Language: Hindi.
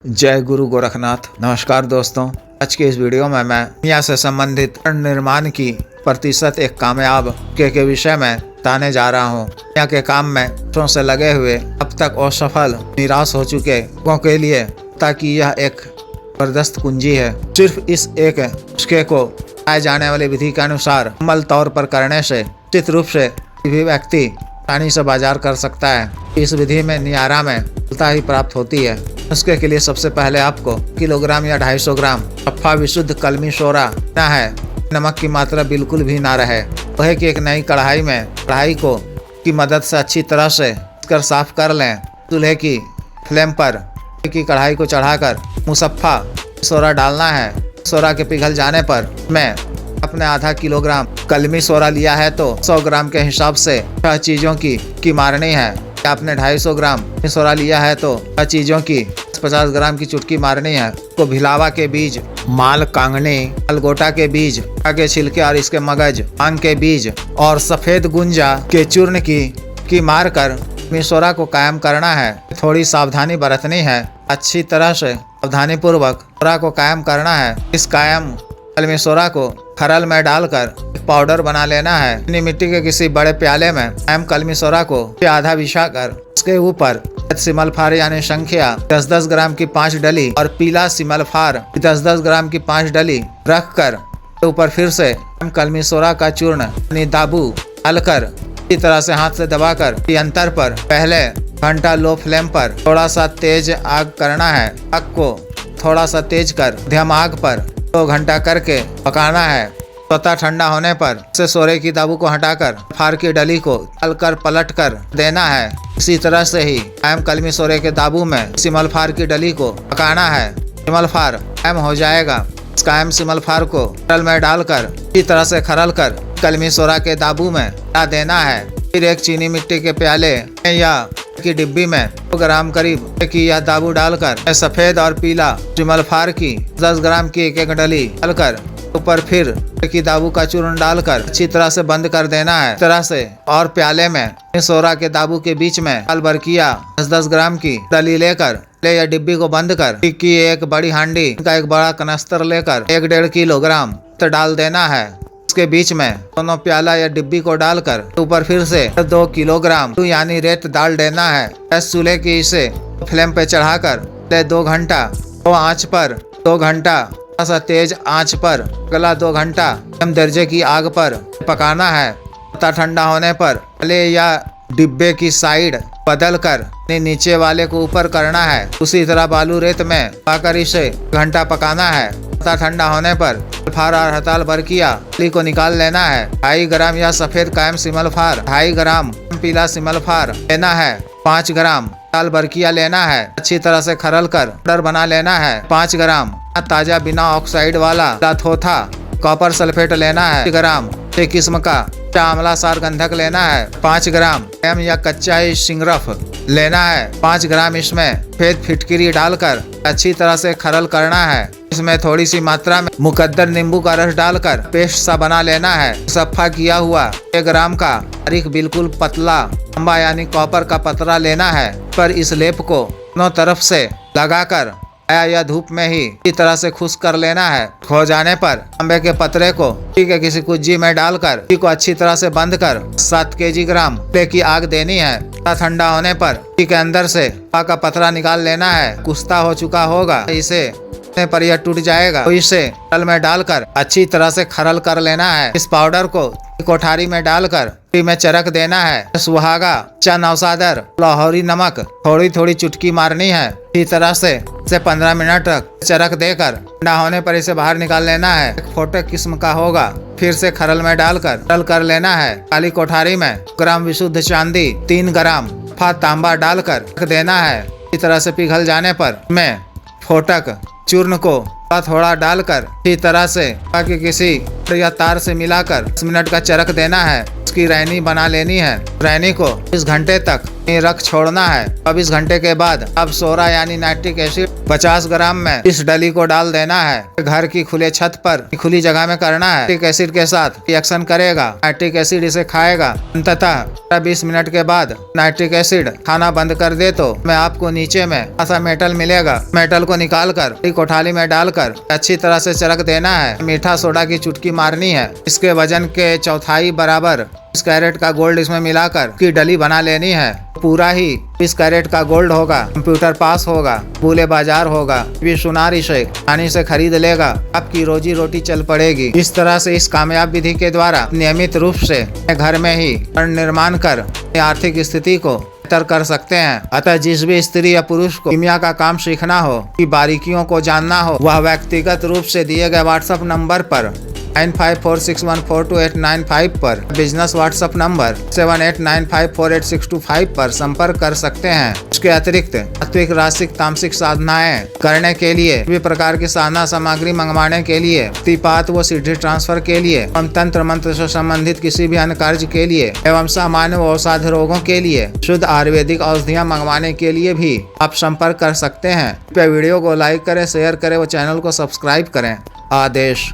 जय गुरु गोरखनाथ। नमस्कार दोस्तों, आज के इस वीडियो में मैं मियाँ से संबंधित निर्माण की प्रतिशत एक कामयाब के विषय में बताने जा रहा हूँ। मियाँ के काम में वर्षों से लगे हुए अब तक असफल निराश हो चुके लोगों के लिए ताकि यह एक जबरदस्त कुंजी है। सिर्फ इस एक नुस्खे को पाए जाने वाली विधि के अनुसार अमल तौर पर करने से निश्चित रूप से किसी भी व्यक्ति आसानी से बाजार कर सकता है। इस विधि में नियारा में सफलता ही प्राप्त होती है। उसके के लिए सबसे पहले आपको किलोग्राम या 250 ग्राम सफ़ा विशुद्ध कलमी सोरा लेना है। नमक की मात्रा बिल्कुल भी ना रहे। लोहे की एक नई कढ़ाई में कढ़ाई को की मदद से अच्छी तरह से कर साफ कर लें। चूल्हे की फ्लेम पर की कढ़ाई को चढ़ाकर मुसफ़ा सोरा डालना है। सोरा के पिघल जाने पर मैं अपने आधा किलोग्राम कलमी सोरा लिया है तो 100 ग्राम के हिसाब से 6 चीज़ों की मारनी है। आपने 250 ग्राम सोरा लिया है तो 6 चीज़ों की 50 ग्राम की चुटकी मारनी है। को भिलावा के बीज, माल कांगनी, अलगोटा के बीज, के छिलके और इसके मगज, भांग के बीज और सफ़ेद गुंजा के चूर्ण की मारकर मिसोरा को कायम करना है। थोड़ी सावधानी बरतनी है। अच्छी तरह से सावधानी पूर्वक सोरा को कायम करना है। इस कायम कलमी सोरा को खरल में डालकर पाउडर बना लेना है। चीनी मिट्टी के किसी बड़े प्याले में कायम कलमी सोरा को आधा बिछाकर उसके ऊपर सिमलफार यानी संख्या 10-10 ग्राम की 5 डली और पीला सिमलफार 10-10 ग्राम की 5 डली रख कर ऊपर फिर से कलमी सोरा का चूर्ण यानी दाबू डालकर इसी तरह से हाथ से दबाकर अंतर पर पहले घंटा लो फ्लेम पर थोड़ा सा तेज आग करना है। आग को थोड़ा सा तेज कर मध्यम आग पर 2 घंटा करके पकाना है। स्वतः ठंडा होने पर से सोरे की दाबू को हटाकर फार की डली को डालकर पलट कर देना है। इसी तरह से ही कायम कलमी सोरे के दाबू में सिमलफार की डली को पकाना है। सिमलफार कायम हो जाएगा। इस कायम सिमलफार को खरल में डालकर इसी तरह से खरल कर कलमी सोरा के दाबू में डाल देना है। फिर एक चीनी मिट्टी के प्याले या की डिब्बी में 2 ग्राम करीब की यह दाबू डालकर सफेद और पीला सिमलफार की 10 ग्राम की एक डली डालकर ऊपर फिर की दाबू का चूर्ण डालकर अच्छी तरह से बंद कर देना है। इस तरह से और प्याले में सोरा के दाबू के बीच में लाल बरकिया 10-10 ग्राम की डली लेकर ले या डिब्बी को बंद कर की एक बड़ी हांडी का एक बड़ा कनस्तर लेकर 1-1.5 किलोग्राम डाल देना है। उसके बीच में दोनों प्याला या डिब्बी को डालकर ऊपर फिर से 2 किलोग्राम यानी रेत डाल देना है। गैस चूल्हे की इसे फ्लेम पे चढ़ाकर 2 घंटा 2 आंच पर 2 घंटा सा तेज आंच पर अगला 2 घंटा कम दर्जे की आग पर पकाना है। ठंडा होने पर पहले या डिब्बे की साइड बदल कर नीचे वाले को ऊपर करना है। उसी तरह बालू रेत में पाकर इसे घंटा पकाना है। ठंडा होने पर फार और हताल बरकिया को निकाल लेना है। 2.5 ग्राम या सफेद कायम सिमलफार, 2.5 ग्राम पीला सिमलफार लेना है। 5 ग्राम लाल बरकिया लेना है। अच्छी तरह से खरल कर पाउडर बना लेना है। 5 ग्राम ताजा बिना ऑक्साइड वाला थोथा कॉपर सल्फेट लेना है। 1 ग्राम किस्म का आंवला सार गंधक लेना है। 5 ग्राम एम या कच्चा सिंगरफ लेना है। 5 ग्राम इसमें सफेद फिटकिरी डालकर अच्छी तरह से खरल करना है। इसमें थोड़ी सी मात्रा में मुकद्दर नींबू का रस डालकर पेस्ट सा बना लेना है। सफ़ा किया हुआ 1 ग्राम का बारीक बिल्कुल पतला तांबा यानी कॉपर का पतरा लेना है। पर इस लेप को दोनों तरफ से लगाकर या धूप में ही इसी तरह से खुश्क कर लेना है। हो जाने पर तांबे के पतरे को किसी कुज्जी में डालकर को अच्छी तरह से बंद कर 7 ग्राम की आग देनी है। ठंडा होने पर के अंदर से का पतरा निकाल लेना है। कुश्ता हो चुका होगा, इसे पर यह टूट जाएगा तो इसे तल में डालकर अच्छी तरह से खरल कर लेना है। इस पाउडर को कोठारी में डालकर में चरक देना है। सुहागा, चा नौसादर, लाहौरी नमक थोड़ी थोड़ी चुटकी मारनी है। इसी तरह से 15 मिनट तक चरक देकर ठंडा होने पर इसे बाहर निकाल लेना है। एक फोटो किस्म का होगा, फिर से खरल में डालकर खरल कर लेना है। काली कोठारी में ग्राम विशुद्ध चांदी, 3 ग्राम तांबा डालकर रख देना है। इसी तरह से पिघल जाने पर मैं फोटक चूर्ण को थोड़ा डालकर अच्छी तरह से कि किसी या तार से मिलाकर 10 मिनट का चरक देना है। उसकी रैनी बना लेनी है। रैनी को 20 घंटे तक रख छोड़ना है। 24 घंटे के बाद अब सोरा यानी नाइट्रिक एसिड 50 ग्राम में इस डली को डाल देना है। घर की खुले छत पर खुली जगह में करना है। नाइट्रिक एसिड के साथ रिएक्शन करेगा। नाइट्रिक एसिड इसे खाएगा। अंततः 20 मिनट के बाद नाइट्रिक एसिड खाना बंद कर दे तो मैं आपको नीचे में ऐसा मेटल मिलेगा। मेटल को निकाल कर कोठाली में डालकर अच्छी तरह से चरक देना है। मीठा सोडा की चुटकी मारनी है। इसके वजन के चौथाई बराबर 20 कैरेट का गोल्ड इसमें मिलाकर की डली बना लेनी है। पूरा ही 20 कैरेट का गोल्ड होगा। कंप्यूटर पास होगा। बुले बाजार होगा। भी सुनार इसे आसानी से खरीद लेगा। आपकी रोजी रोटी चल पड़ेगी। इस तरह से इस कामयाब विधि के द्वारा नियमित रूप से घर में ही निर्माण कर आर्थिक स्थिति को बेहतर कर सकते हैं। अतः जिस भी स्त्री या पुरुष को कीमिया का काम सीखना हो, की बारीकियों को जानना हो, वह व्यक्तिगत रूप से दिए गए व्हाट्सएप नंबर पर 9546142895 पर, बिजनेस व्हाट्सएप नंबर 7895486225 पर संपर्क कर सकते हैं। इसके अतिरिक्त सात्विक राशिक तामसिक साधनाएं करने के लिए, सभी प्रकार की साधना सामग्री मंगवाने के लिए, तिपात व सिद्धि ट्रांसफर के लिए एवं तंत्र मंत्र से संबंधित किसी भी अन्य कार्य के लिए एवं सामान्य व औषध रोगों के लिए शुद्ध आयुर्वेदिक औषधियाँ मंगवाने के लिए भी आप संपर्क कर सकते हैं। वीडियो को लाइक करें, शेयर करें व चैनल को सब्सक्राइब करें। आदेश।